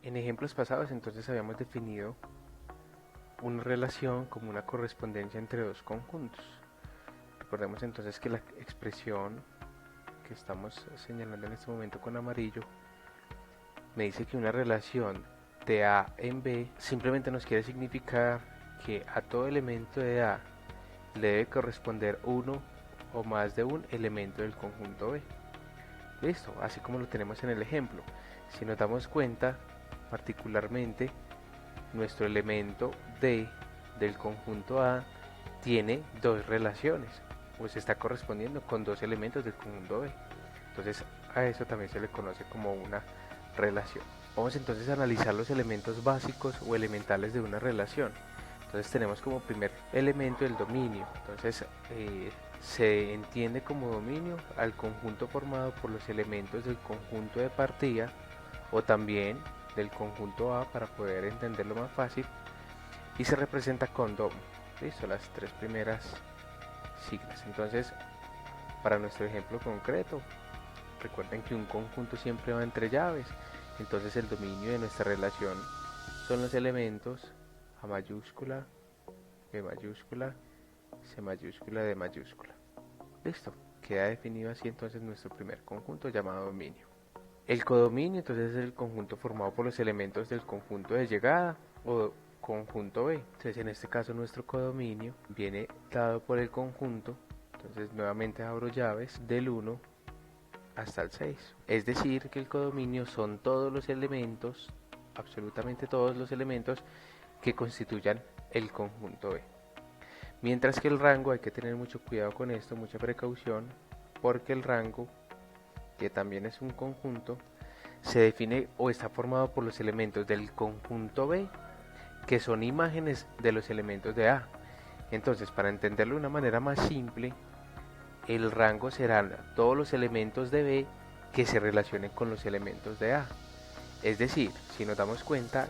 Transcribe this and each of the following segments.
En ejemplos pasados entonces habíamos definido una relación como una correspondencia entre dos conjuntos. Recordemos entonces que la expresión que estamos señalando en este momento con amarillo me dice que una relación de A en B simplemente nos quiere significar que a todo elemento de A le debe corresponder uno o más de un elemento del conjunto B. Listo, así como lo tenemos en el ejemplo. Si nos damos cuenta, particularmente, nuestro elemento D del conjunto A tiene dos relaciones, pues está correspondiendo con dos elementos del conjunto B. Entonces a eso también se le conoce como una relación. Vamos entonces a analizar los elementos básicos o elementales de una relación. Entonces tenemos como primer elemento el dominio. Entonces se entiende como dominio al conjunto formado por los elementos del conjunto de partida o también del conjunto A para poder entenderlo más fácil, y se representa con dom. Listo, las tres primeras siglas. Entonces, para nuestro ejemplo concreto, recuerden que un conjunto siempre va entre llaves. Entonces el dominio de nuestra relación son los elementos A mayúscula, B mayúscula, C mayúscula, D mayúscula. Listo, queda definido así entonces nuestro primer conjunto llamado dominio. El codominio entonces es el conjunto formado por los elementos del conjunto de llegada o conjunto B. Entonces en este caso nuestro codominio viene dado por el conjunto, entonces nuevamente abro llaves, del 1 hasta el 6. Es decir que el codominio son todos los elementos, absolutamente todos los elementos que constituyan el conjunto B. Mientras que el rango, hay que tener mucho cuidado con esto, mucha precaución, porque el rango, que también es un conjunto, se define o está formado por los elementos del conjunto B, que son imágenes de los elementos de A. Entonces, para entenderlo de una manera más simple, el rango serán todos los elementos de B que se relacionen con los elementos de A. Es decir, si nos damos cuenta,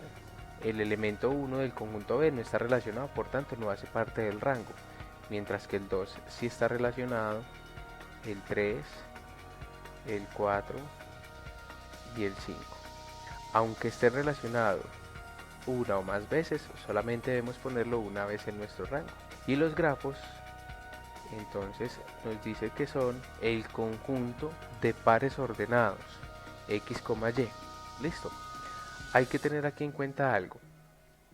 el elemento 1 del conjunto B no está relacionado, por tanto no hace parte del rango, mientras que el 2 sí está relacionado, el 3, el 4 y el 5. Aunque esté relacionado una o más veces, solamente debemos ponerlo una vez en nuestro rango. Y los grafos entonces nos dice que son el conjunto de pares ordenados x, y. Listo. Hay que tener aquí en cuenta algo.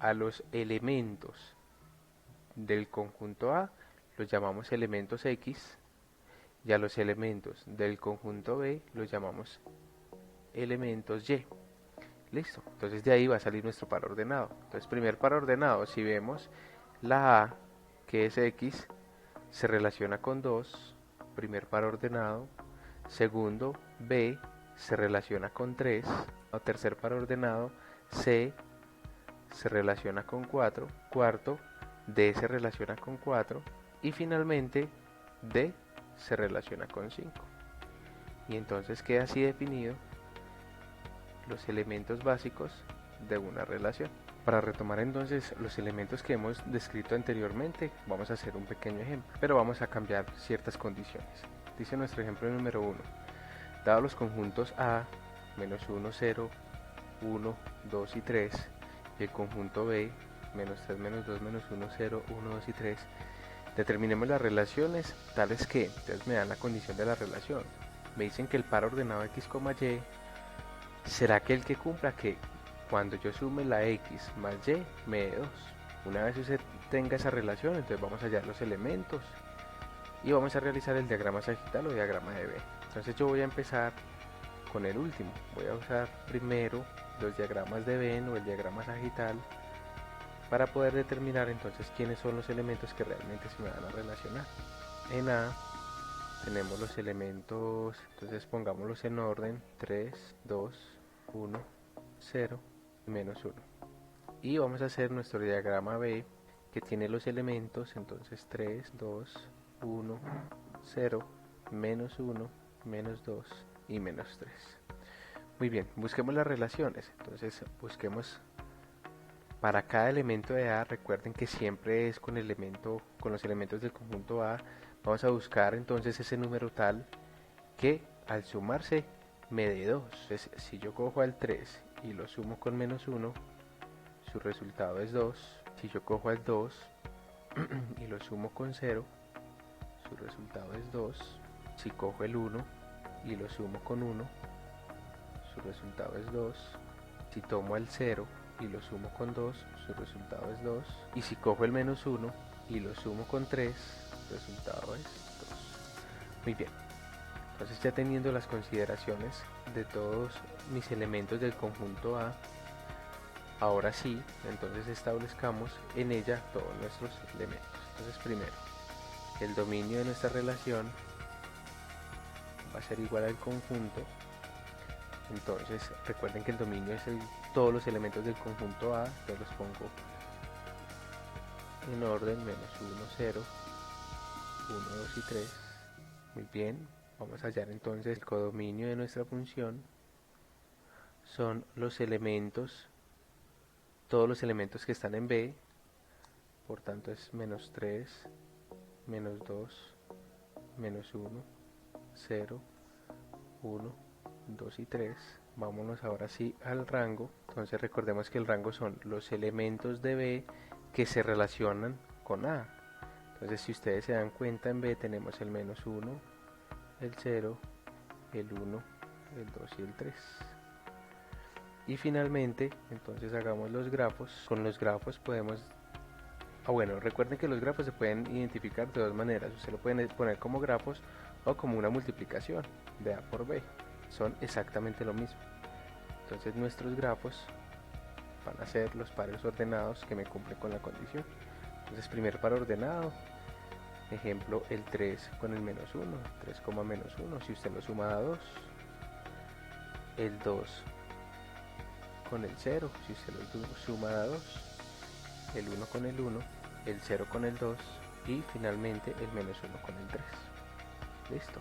A los elementos del conjunto A los llamamos elementos x, y a los elementos del conjunto B los llamamos elementos y. Listo, entonces de ahí va a salir nuestro par ordenado. Entonces primer par ordenado, si vemos la A, que es x, se relaciona con 2, primer par ordenado. Segundo, B se relaciona con 3, o tercer par ordenado, C se relaciona con 4, cuarto, D se relaciona con 4 y finalmente D se relaciona con 5. Y entonces queda así definido los elementos básicos de una relación. Para retomar entonces los elementos que hemos descrito anteriormente, vamos a hacer un pequeño ejemplo, pero vamos a cambiar ciertas condiciones. Dice nuestro ejemplo número 1, dado los conjuntos A, menos 1, 0, 1, 2 y 3, y el conjunto B, menos 3, menos 2, menos 1, 0, 1, 2 y 3, determinemos las relaciones tales que, entonces me dan la condición de la relación. Me dicen que el par ordenado x, y será aquel que cumpla que cuando yo sume la x más y me dé 2. Una vez usted tenga esa relación, entonces vamos a hallar los elementos y vamos a realizar el diagrama sagital o diagrama de B. Entonces yo voy a empezar con el último. Voy a usar primero los diagramas de Venn o el diagrama sagital para poder determinar entonces quiénes son los elementos que realmente se me van a relacionar. En A tenemos los elementos, entonces pongámoslos en orden: 3, 2, 1, 0 y menos 1. Y vamos a hacer nuestro diagrama B, que tiene los elementos, entonces 3, 2, 1, 0, menos 1, menos 2 y menos 3. Muy bien, busquemos las relaciones. Entonces busquemos para cada elemento de A. Recuerden que siempre es con los elementos del conjunto A. Vamos a buscar entonces ese número tal que al sumarse me dé 2. Entonces, si yo cojo al 3 y lo sumo con menos 1, su resultado es 2. Si yo cojo el 2 y lo sumo con 0, su resultado es 2. Si cojo el 1 y lo sumo con 1, su resultado es 2. Si tomo el 0 y lo sumo con 2, su resultado es 2. Y si cojo el menos 1 y lo sumo con 3, el resultado es 2. Muy bien. Entonces, ya teniendo las consideraciones de todos mis elementos del conjunto A, ahora sí, entonces establezcamos en ella todos nuestros elementos. Entonces, primero, el dominio de nuestra relación va a ser igual al conjunto. Entonces, recuerden que el dominio es todos los elementos del conjunto A. Yo los pongo en orden: menos 1, 0, 1, 2 y 3. Muy bien. Vamos a hallar entonces el codominio de nuestra función. Son los elementos, todos los elementos que están en B. Por tanto es menos 3, menos 2, menos 1, 0, 1, 2 y 3. Vámonos ahora sí al rango. Entonces recordemos que el rango son los elementos de B que se relacionan con A. Entonces, si ustedes se dan cuenta, en B tenemos el menos 1, el 0, el 1, el 2 y el 3. Y finalmente, entonces hagamos los grafos. Con los grafos podemos... bueno, recuerden que los grafos se pueden identificar de dos maneras. Usted lo pueden poner como grafos o como una multiplicación de A por B. Son exactamente lo mismo. Entonces nuestros grafos van a ser los pares ordenados que me cumplen con la condición. Entonces, primer par ordenado, ejemplo, el 3 con el menos 1, 3, menos 1, si usted lo suma a 2. El 2 con el 0, si usted lo suma a 2. El 1 con el 1, el 0 con el 2 y finalmente el menos 1 con el 3. Listo.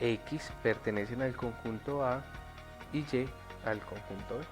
X pertenecen al conjunto A y Y al conjunto B.